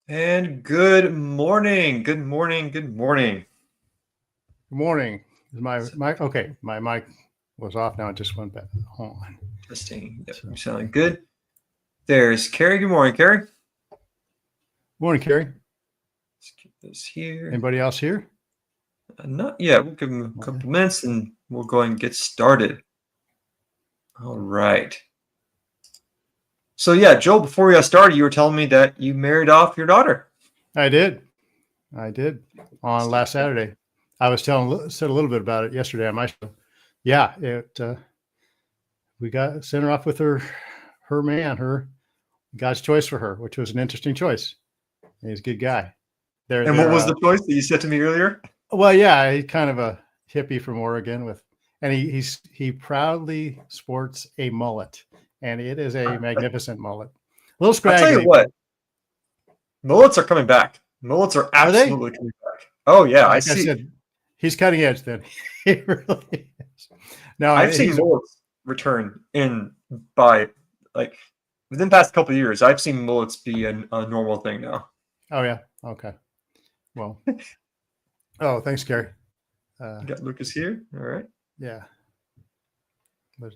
And good morning. Good morning. Good morning. Good morning. Is my mic okay? My mic was off. Now it just went back on. Testing. Yep, So, you sound good. There's Carrie. Good morning, Carrie. morning, Carrie. Let's get this here. Anybody else here? Not yet. We'll give them a couple minutes and we'll go ahead and get started. All right. So yeah, Joel, before we got started, you were telling me that you married off your daughter. I did on last Saturday. I was said a little bit about it yesterday on my show. Yeah, we sent her off with her man, her God's choice for her, which was an interesting choice. He's a good guy. And what was the choice that you said to me earlier? Well, yeah, he's kind of a hippie from Oregon and he proudly sports a mullet, and it is a magnificent mullet. A little scraggly. I'll tell you what, mullets are coming back. Mullets are absolutely coming back. Oh yeah, like I said, he's cutting edge. Then he really is. No, I've seen mullets return by like within the past couple of years. I've seen mullets be a normal thing now. Oh yeah. Okay. Well. Oh, thanks, Gary. You got Lucas here. All right. Yeah. But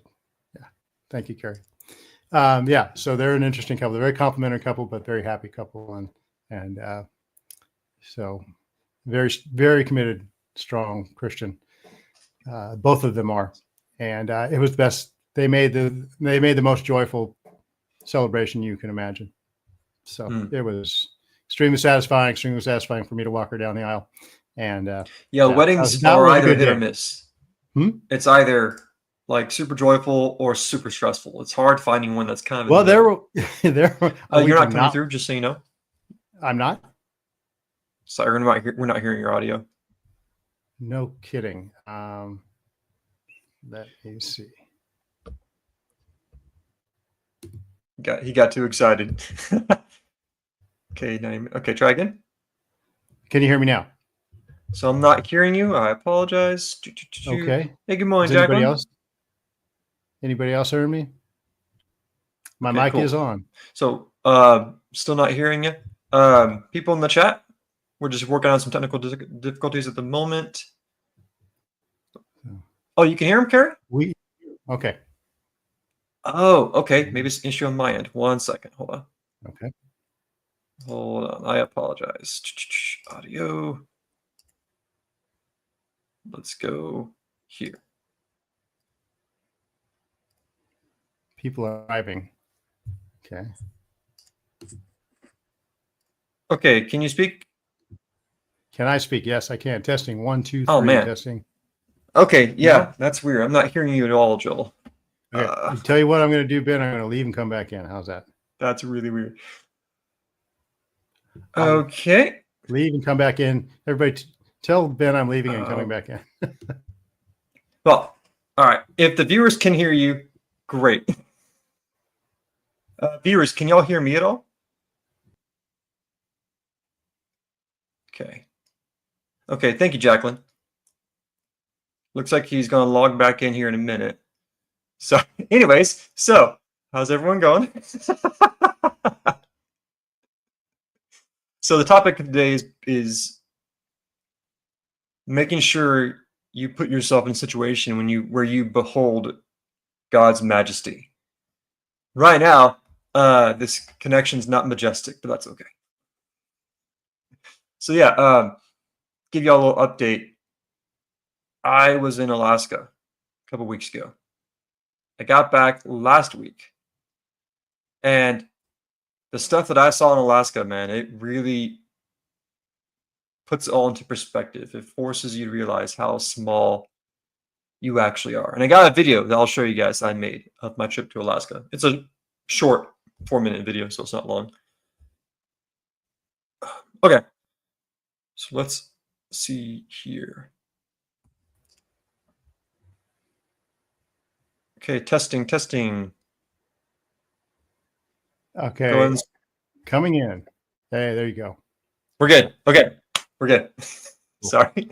yeah, thank you, Carrie. Yeah, so they're an interesting couple. They're a very complimentary couple, but very happy couple, and so very, very committed, strong Christian. Both of them are, and it was the best. They made the most joyful celebration you can imagine. So it was extremely satisfying for me to walk her down the aisle. And weddings are either hit or miss. It's either like super joyful or super stressful. It's hard finding one that's kind of you're not coming through, just so you know. I'm not. Sorry, we're not hearing your audio. No kidding. Let me see. He got too excited. Okay, try again. Can you hear me now? So I'm not hearing you. I apologize. Okay. Hey, good morning, Jacqueline. Anybody else hearing me? My mic is on. So still not hearing you. People in the chat, we're just working on some technical difficulties at the moment. Oh, you can hear him, Carrie? Okay. Oh, okay. Maybe it's an issue on my end. 1 second. Hold on. Okay. Hold on. I apologize. Audio. Let's go here. People are arriving. Okay. Okay. Can you speak? Can I speak? Yes, I can. Testing 1, 2, 3. Oh, man. Testing. Okay. Yeah, that's weird. I'm not hearing you at all, Joel. Okay. I'll tell you what I'm going to do, Ben. I'm going to leave and come back in. How's that? That's really weird. Okay. Leave and come back in. Everybody tell Ben I'm leaving and coming back in. Well, all right. If the viewers can hear you, great. Viewers, can y'all hear me at all? Okay. Okay, thank you, Jacqueline. Looks like he's going to log back in here in a minute. So, anyways, how's everyone going? So the topic of today is making sure you put yourself in a situation where you behold God's majesty. Right now, this connection's not majestic, but that's okay. So yeah, give y'all a little update. I was in Alaska a couple weeks ago. I got back last week, and the stuff that I saw in Alaska, man, it really puts it all into perspective. It forces you to realize how small you actually are. And I got a video that I'll show you guys I made of my trip to Alaska. It's a short 4-minute video, so it's not long. Okay. So let's see here. Okay, testing. Okay. Coming in. Hey, there you go. We're good. Okay. We're good. Sorry.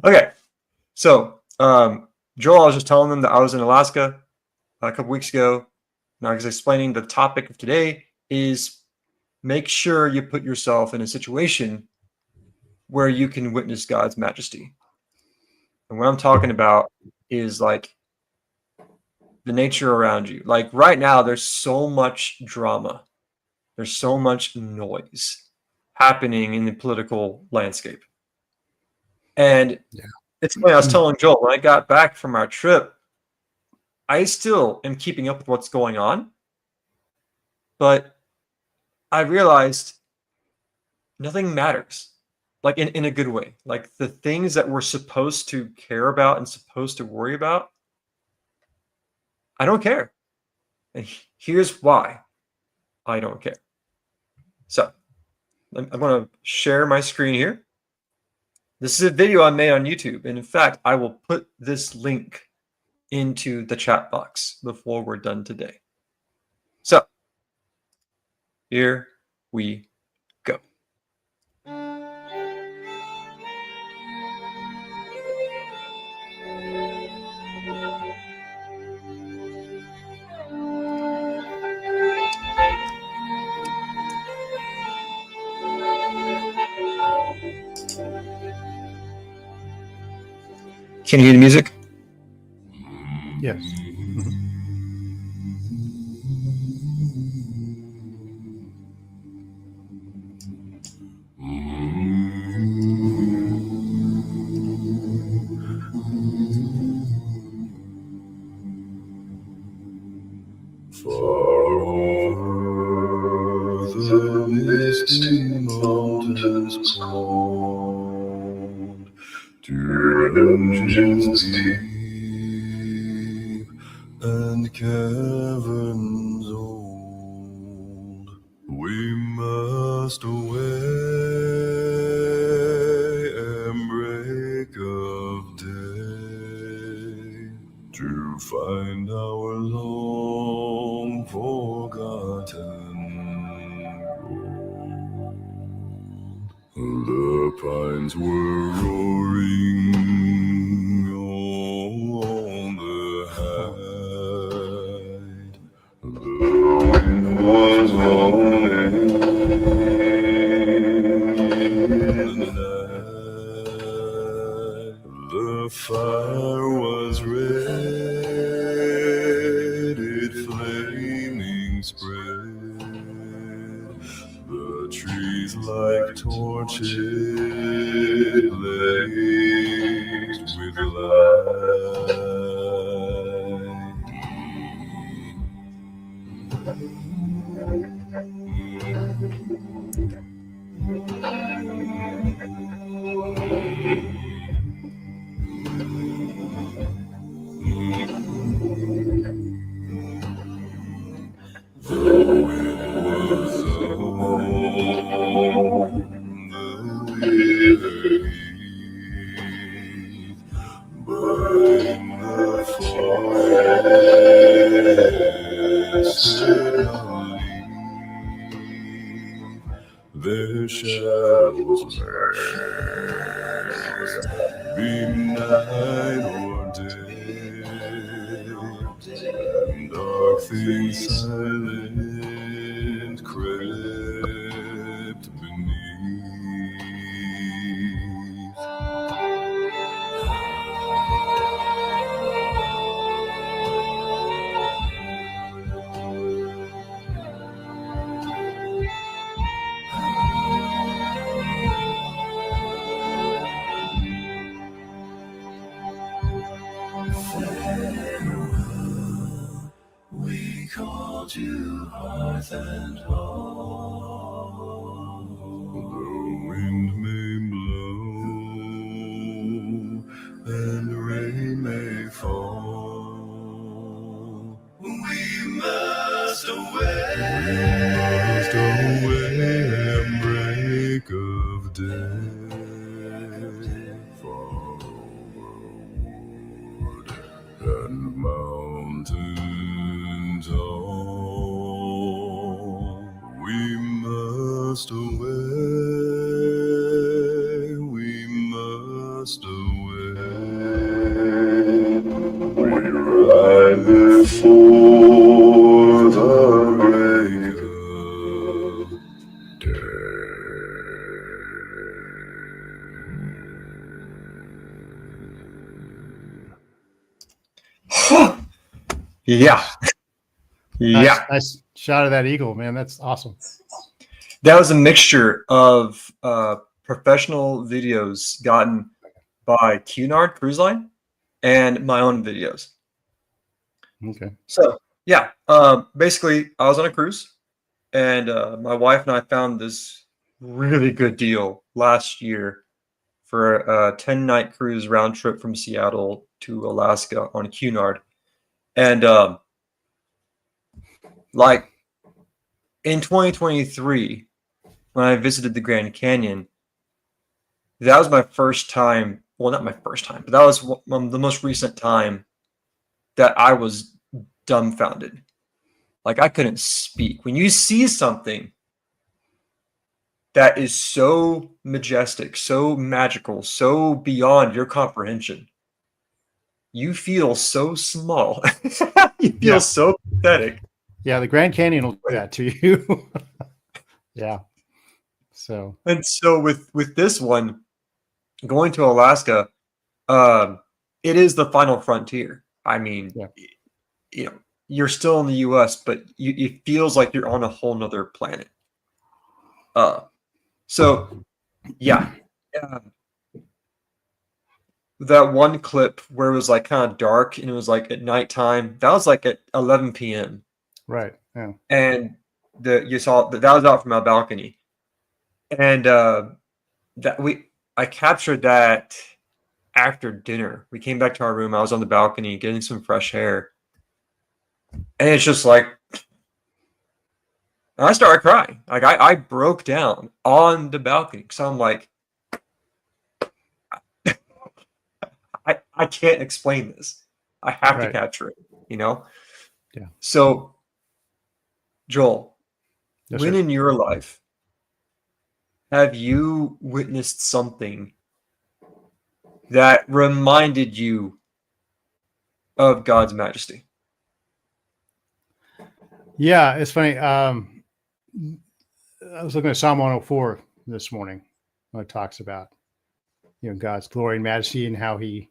Okay. So, Joel, I was just telling them that I was in Alaska a couple weeks ago. Now, I was explaining the topic of today is make sure you put yourself in a situation where you can witness God's majesty. And what I'm talking about is like the nature around you. Like right now, there's so much drama, there's so much noise happening in the political landscape. And it's funny, I was telling Joel, when I got back from our trip, I still am keeping up with what's going on, but I realized nothing matters, like in a good way. Like the things that we're supposed to care about and supposed to worry about, I don't care. And here's why I don't care. So I'm going to share my screen here. This is a video I made on YouTube. And in fact, I will put this link into the chat box before we're done today. So here we go. Can you hear the music? Yes. Far over the misty mountains cold, to dungeons deep and caverns old, we must away and break of day to find our long forgotten gold. The pines were roaring on the height, the wind was moaning in the night, the fire was red, it flaming spread, the trees like torches blazed with light. The wind was on the withered heath, but in the forest stood a leaf, their shadows be night or day, and dark things silent crept beneath. Farewell, we call to hearth and home. The wind may blow and rain may fall. We must away and break of day. Far over wood and mountain tall, we must away, we must away. We ride before the break of Yeah. Yeah. Nice shot of that eagle, man. That's awesome. That was a mixture of professional videos gotten by Cunard Cruise Line and my own videos. Okay. So yeah, basically I was on a cruise, and my wife and I found this really good deal last year for a 10-night cruise round trip from Seattle to Alaska on Cunard. And like in 2023, when I visited the Grand Canyon, that was my first time. Well, not my first time, but that was the most recent time that I was dumbfounded. Like I couldn't speak. When you see something that is so majestic, so magical, so beyond your comprehension, you feel so small. You feel so pathetic. Yeah, the Grand Canyon will do that to you. Yeah. So. And so with this one, going to Alaska, it is the final frontier. I mean, you know, you're still in the U.S., but it feels like you're on a whole nother planet. So yeah. That one clip where it was like kind of dark and it was like at nighttime, that was like at 11 p.m. Right. Yeah. And you saw that was out from our balcony. And I captured that after dinner. We came back to our room. I was on the balcony getting some fresh air. And it's just like, I started crying. Like I broke down on the balcony because I'm like, I can't explain this. I have to capture it, you know? Yeah. So, Joel, Yes, when sir. in your life have you witnessed something that reminded you of God's majesty? Yeah, it's funny. I was looking at Psalm 104 this morning when it talks about, God's glory and majesty and how he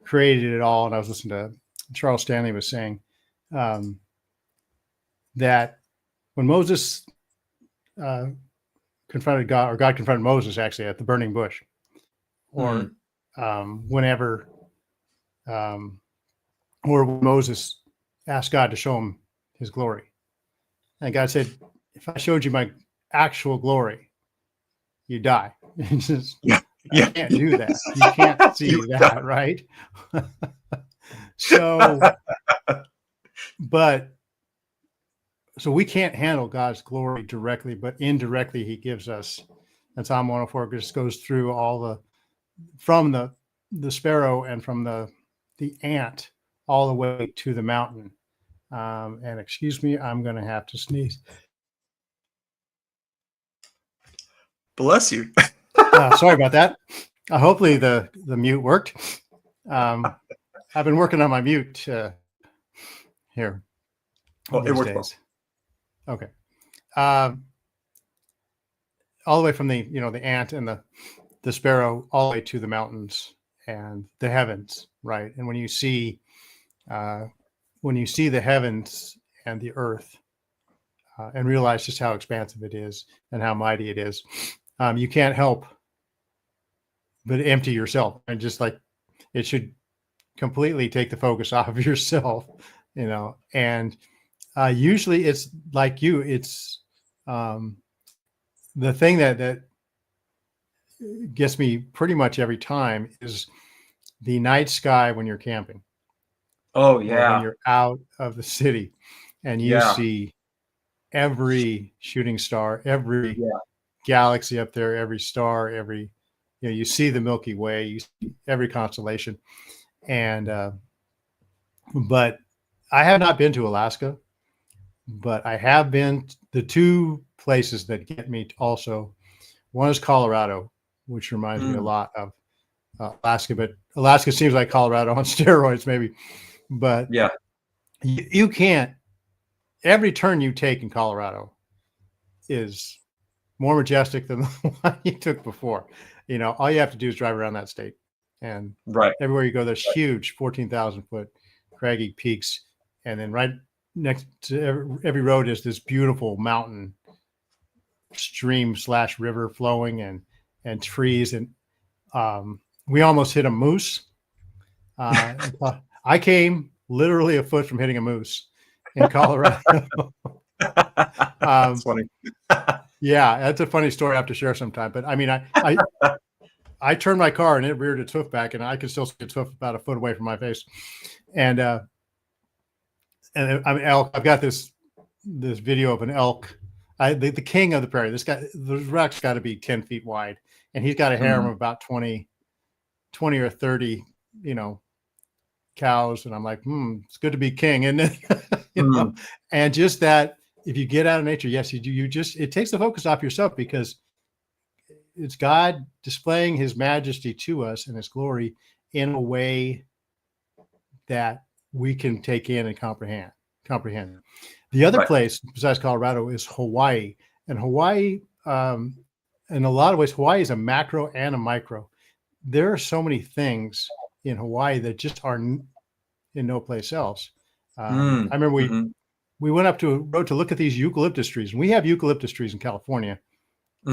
created it all. And I was listening to Charles Stanley was saying that when Moses confronted God, or God confronted Moses actually at the burning bush, or whenever, or when Moses asked God to show him his glory. And God said, if I showed you my actual glory, you die. You can't do that. You can't see that, right? So we can't handle God's glory directly, but indirectly he gives us. And Psalm 104 just goes through from the sparrow and from the ant all the way to the mountain. And excuse me, I'm going to have to sneeze. Bless you. Sorry about that. Hopefully the mute worked. I've been working on my mute here. Well, it worked well. Okay. All the way from the ant and the sparrow all the way to the mountains and the heavens, right? And when you see the heavens and the earth and realize just how expansive it is and how mighty it is, you can't help but empty yourself, and just like it should completely take the focus off of yourself, and usually it's like it's the thing that gets me pretty much every time is the night sky when you're camping. Oh yeah. When you're out of the city and you see every shooting star, every galaxy up there, every star, you see the Milky Way, you see every constellation. And but I have not been to Alaska, but I have been the two places that get me also. One is Colorado, which reminds me a lot of Alaska, but Alaska seems like Colorado on steroids maybe. But you can't, every turn you take in Colorado is more majestic than the one you took before. All you have to do is drive around that state, and everywhere you go, there's huge 14,000 foot craggy peaks and then right next to every road is this beautiful mountain stream / river flowing, and trees, and we almost hit a moose. I came literally a foot from hitting a moose in Colorado. That's funny. Yeah, that's a funny story I have to share sometime. But I mean, I turned my car and it reared its hoof back, and I could still see its hoof about a foot away from my face. And I mean, elk. I've got this video of an elk, the king of the prairie. This guy, the rack's got to be 10 feet wide, and he's got a harem of about 20 or 30, cows. And I'm like, it's good to be king, isn't it? know, and just that, if you get out of nature, yes, you do. It takes the focus off yourself, because it's God displaying his majesty to us and his glory in a way that we can take in and comprehend. The other place besides Colorado is Hawaii. And Hawaii, in a lot of ways, Hawaii is a macro and a micro. There are so many things in Hawaii that just are in no place else. I remember we went up to a road to look at these eucalyptus trees, and we have eucalyptus trees in California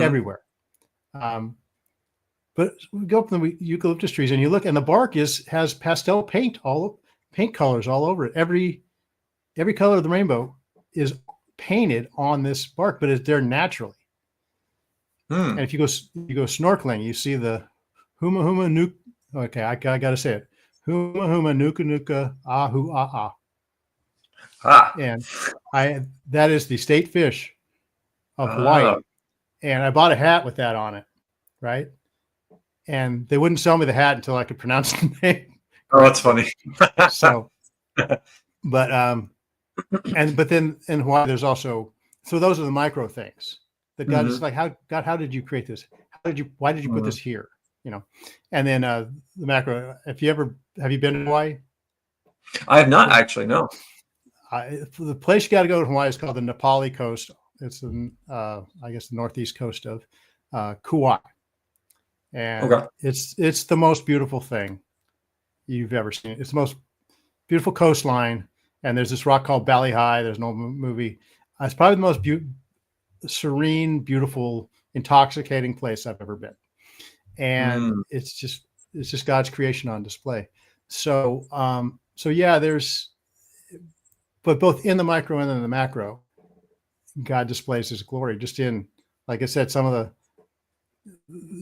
everywhere. But we go up to the eucalyptus trees, and you look, and the bark has pastel paint colors all over it. Every color of the rainbow is painted on this bark, but it's there naturally. And if you go snorkeling, you see the huma huma nuke. Okay, I got to say it. Huma huma nuka nuka ahu ah ah. And that is the state fish of Hawaii. And I bought a hat with that on it, right? And they wouldn't sell me the hat until I could pronounce the name. Oh, that's funny. So, but then in Hawaii, there's also, so those are the micro things that God is like, how did you create this? Why did you put this here? And then the macro. Have you been to Hawaii? I have not actually. No. The place you got to go to Hawaii is called the Nepali Coast. It's I guess the northeast coast of Kauai, and it's the most beautiful thing you've ever seen. It's the most beautiful coastline, and there's this rock called Bali High. There's an old movie. It's probably the most serene, beautiful, intoxicating place I've ever been, and it's just God's creation on display. So yeah, but both in the micro and in the macro, God displays his glory just in, like I said, some of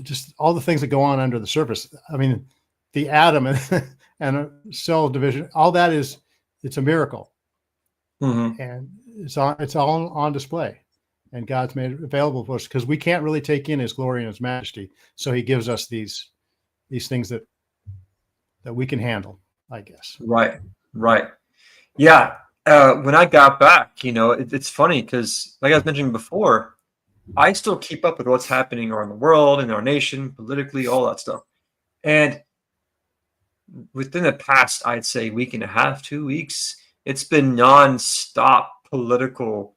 just all the things that go on under the surface. I mean, the atom and a cell division, all that it's a miracle. And it's all on display, and God's made it available for us because we can't really take in his glory and his majesty. So he gives us these things that we can handle, I guess. Right. Yeah. When I got back, it's funny because, like I was mentioning before, I still keep up with what's happening around the world, in our nation, politically, all that stuff. And within the past, I'd say week and a half, 2 weeks, it's been nonstop political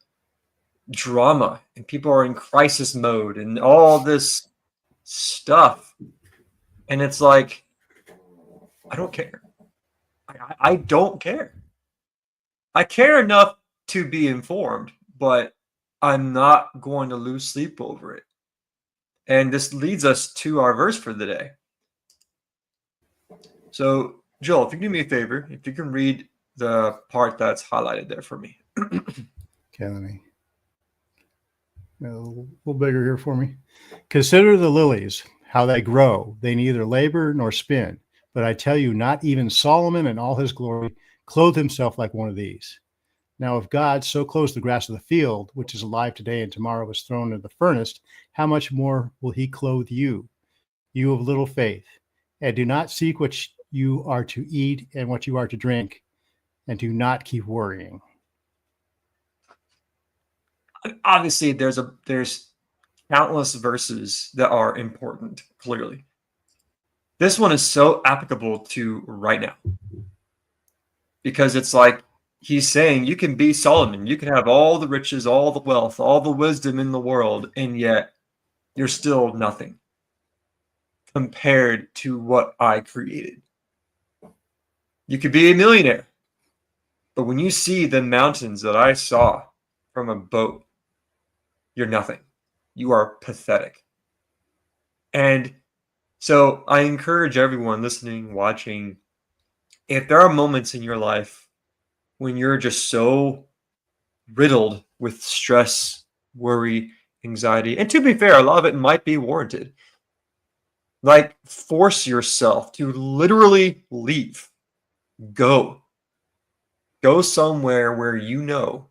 drama, and people are in crisis mode and all this stuff. And it's like, I don't care. I don't care. I care enough to be informed, but I'm not going to lose sleep over it. And this leads us to our verse for the day. So, Joel, if you can do me a favor, if you can read the part that's highlighted there for me. Okay, let me. A little bigger here for me. Consider the lilies, how they grow. They neither labor nor spin. But I tell you, not even Solomon in all his glory clothed himself like one of these. Now, if God so clothes the grass of the field, which is alive today and tomorrow is thrown into the furnace, how much more will he clothe you, you of little faith? And do not seek what you are to eat and what you are to drink, and do not keep worrying. Obviously, there's countless verses that are important, clearly. This one is so applicable to right now. Because it's like he's saying you can be Solomon, you can have all the riches, all the wealth, all the wisdom in the world, and yet you're still nothing compared to what I created. You could be a millionaire, But when you see the mountains that I saw from a boat, you're nothing. You are pathetic. And so I encourage everyone listening, watching, if there are moments in your life when you're just so riddled with stress, worry, anxiety, and to be fair, a lot of it might be warranted. Like, force yourself to literally leave. Go. Go somewhere where you know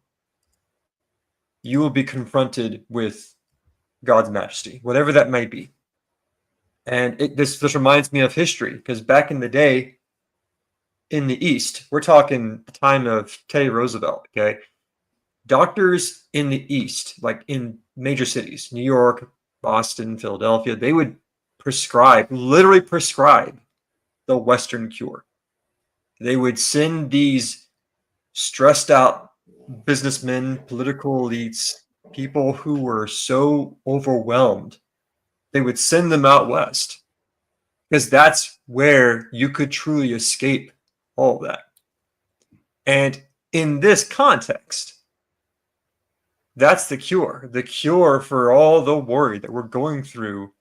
you will be confronted with God's majesty, whatever that may be. And this reminds me of history, because back in the day, in the East, we're talking the time of Teddy Roosevelt, okay? Doctors in the East, like in major cities, New York, Boston, Philadelphia, they would literally prescribe the Western cure. They would send these stressed out businessmen, political elites, people who were so overwhelmed, they would send them out west because that's where you could truly escape all that. And in this context, that's the cure. The cure for all the worry that we're going through.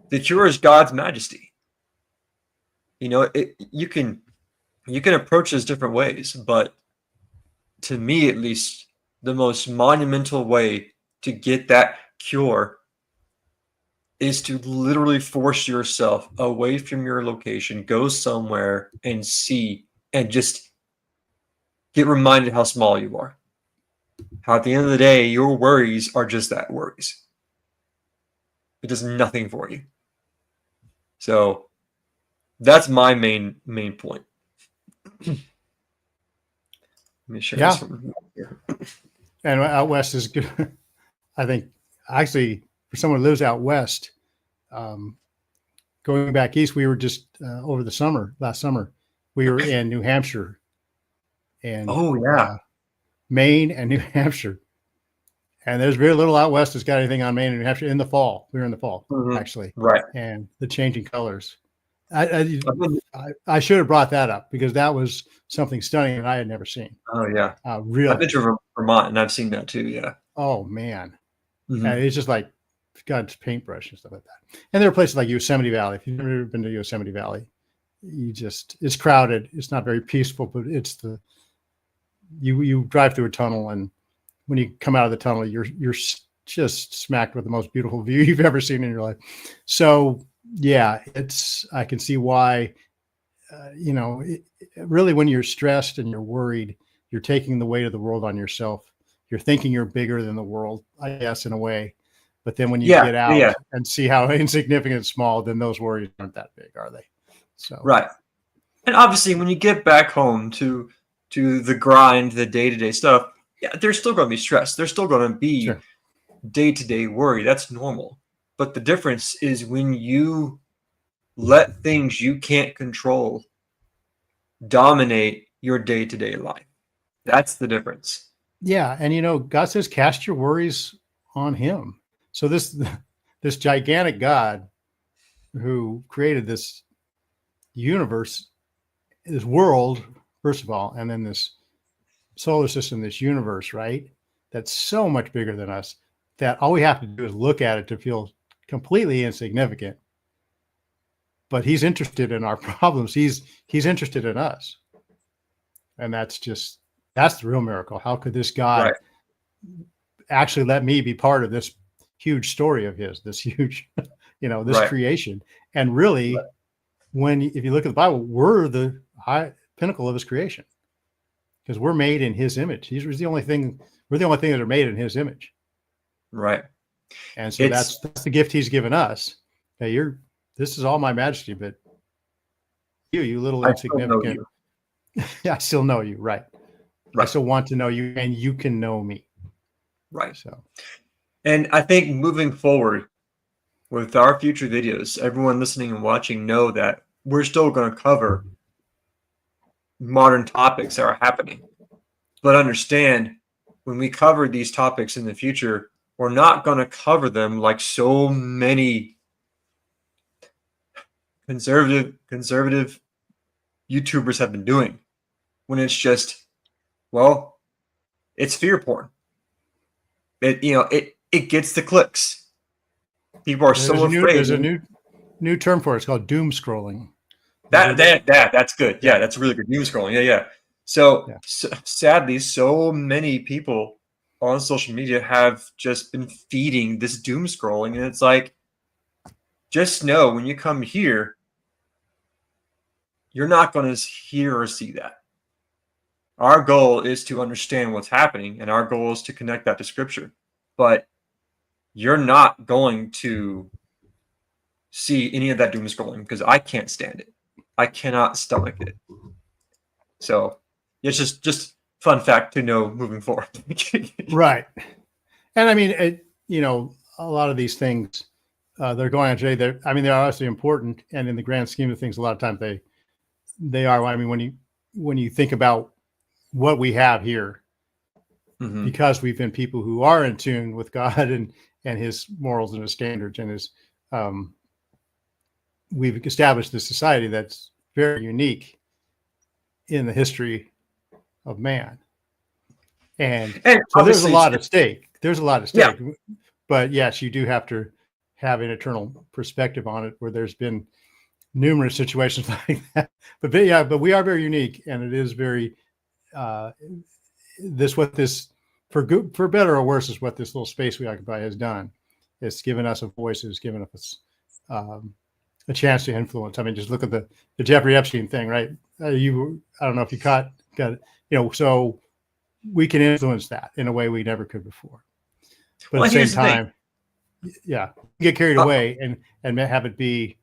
The cure is God's majesty. You know, you can approach this different ways, but to me, at least, the most monumental way to get that cure is to literally force yourself away from your location, go somewhere and see, and just get reminded how small you are. How at the end of the day, your worries are just that, worries. It does nothing for you. So that's my main point. Let me share this from here. And out west is good. I think actually for someone who lives out west, going back east, we were just over the last summer, we were in New Hampshire and Maine and New Hampshire. And there's very little out west that's got anything on Maine and New Hampshire in the fall. We were in the fall, actually. Right. And the changing colors. I should have brought that up because that was something stunning that I had never seen. Oh, yeah. Really. I've been to Vermont and I've seen that too, yeah. Oh, man. Mm-hmm. And it's just like God's paintbrush and stuff like that. And there are places like Yosemite Valley. If you've never been to Yosemite Valley, it's crowded. It's not very peaceful, but it's you drive through a tunnel, and when you come out of the tunnel, you're just smacked with the most beautiful view you've ever seen in your life. So yeah, I can see why, really when you're stressed and you're worried, you're taking the weight of the world on yourself. You're thinking you're bigger than the world, I guess, in a way. But then when you get out and see how insignificant and small, then those worries aren't that big, are they? So right. And obviously, when you get back home to the grind, the day-to-day stuff, yeah, there's still going to be stress. There's still going to be day-to-day worry. That's normal. But the difference is when you let things you can't control dominate your day-to-day life. That's the difference. Yeah. And, God says, cast your worries on him. So this gigantic God who created this universe, this world, first of all, and then this solar system, this universe, right? That's so much bigger than us that all we have to do is look at it to feel completely insignificant. But he's interested in our problems. He's interested in us. And that's the real miracle. How could this God actually let me be part of this huge story of his, this huge, this creation? And really, if you look at the Bible, we're the high pinnacle of his creation because we're made in his image. We're the only thing that are made in his image. Right. And so that's the gift he's given us. Hey, this is all my majesty, but you little insignificant. I still know you. Right. I still want to know you, and you can know me. Right. So, and I think moving forward with our future videos, everyone listening and watching know that we're still going to cover modern topics that are happening. But understand, when we cover these topics in the future, we're not going to cover them like so many conservative YouTubers have been doing. when it's just, well, it's fear porn. It gets the clicks. People are so afraid. There's a new term for it. It's called doom scrolling. That's good. Yeah, that's really good. Doom scrolling. Yeah. So sadly, so many people on social media have just been feeding this doom scrolling, and it's like, just know when you come here, you're not going to hear or see that. Our goal is to understand what's happening, and our goal is to connect that to Scripture. But you're not going to see any of that doom scrolling because I can't stand it. I cannot stomach it. So it's just fun fact to know moving forward. Right. And I mean, a lot of these things they're going on today. They're obviously important, and in the grand scheme of things, a lot of times they are. I mean, when you think about what we have here, because we've been people who are in tune with God and His morals and His standards and His, we've established this society that's very unique in the history of man. And so there's a lot at stake. Yeah. But yes, you do have to have an eternal perspective on it, where there's been numerous situations like that. But we are very unique, and it is very for better or worse, is what this little space we occupy has done. It's given us a voice. It's given us a chance to influence. I mean, just look at the Jeffrey Epstein thing, right? I don't know if you got it, so we can influence that in a way we never could before. But at the same time, get carried away and have it be,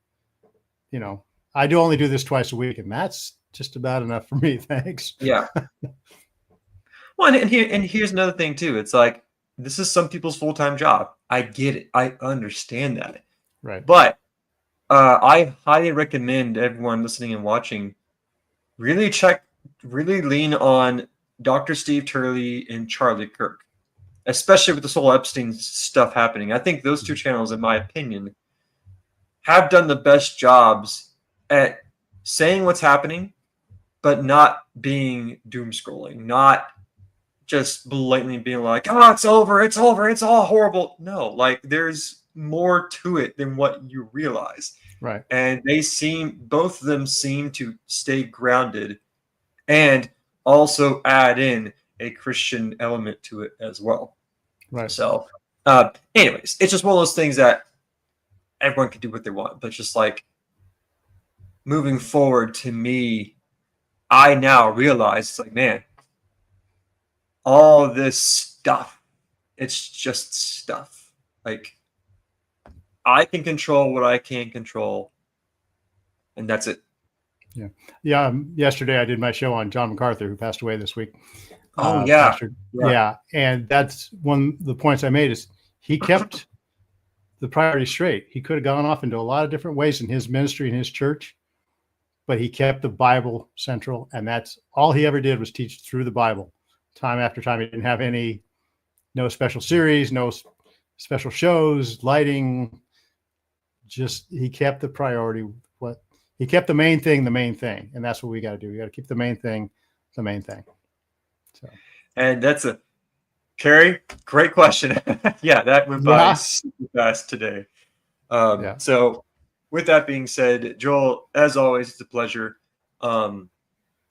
I only do this twice a week, and that's just about enough for me. Thanks. Yeah. Well, and here's another thing too. It's like, this is some people's full-time job. I get it. I understand that. Right. But I highly recommend everyone listening and watching really lean on Dr. Steve Turley and Charlie Kirk, especially with this whole Epstein stuff happening. I think those two channels, in my opinion, have done the best jobs at saying what's happening, but not being doom scrolling, not just blatantly being like, oh, it's over, it's all horrible. No, like, there's more to it than what you realize. Right. And both of them seem to stay grounded and also add in a Christian element to it as well. Right. So anyways, it's just one of those things that everyone can do what they want, but just like, moving forward, to me, I now realize, it's like, man, all this stuff, it's just stuff. Like, I can control what I can control, and that's it. Yeah. Yesterday I did my show on John MacArthur, who passed away this week. Oh, yeah. Yeah. And that's one of the points I made, is he kept the priorities straight. He could have gone off into a lot of different ways in his ministry and his church, but he kept the Bible central. And that's all he ever did, was teach through the Bible time after time. He didn't have no special series, no special shows, lighting. Just, he kept the priority. He kept the main thing, and that's what we got to do. We got to keep the main thing, the main thing. So, and that's Carrie, great question. Yeah, that went by super fast today. So with that being said, Joel, as always, it's a pleasure.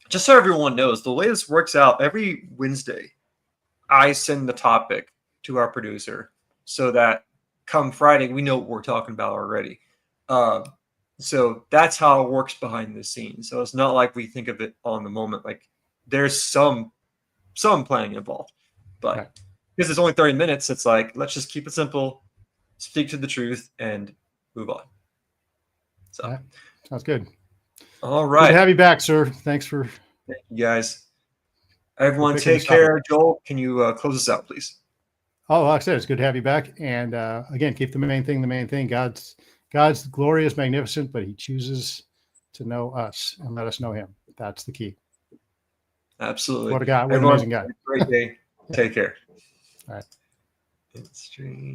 Just so everyone knows, the way this works out, every Wednesday, I send the topic to our producer so that come Friday, we know what we're talking about already. So that's how it works behind the scenes. So it's not like we think of it on the moment. Like, there's some planning involved, but because it's only 30 minutes, it's like, let's just keep it simple, speak to the truth, and move on. So sounds good. All right. Good to have you back, sir. Thank you, guys. Everyone, take care. Joel, can you close us out, please? Oh, like I said, it's good to have you back. And again, keep the main thing the main thing. God's glory is magnificent, but He chooses to know us and let us know Him. That's the key. Absolutely. What a God! What an amazing God. Great day. Take care. All right. It's strange.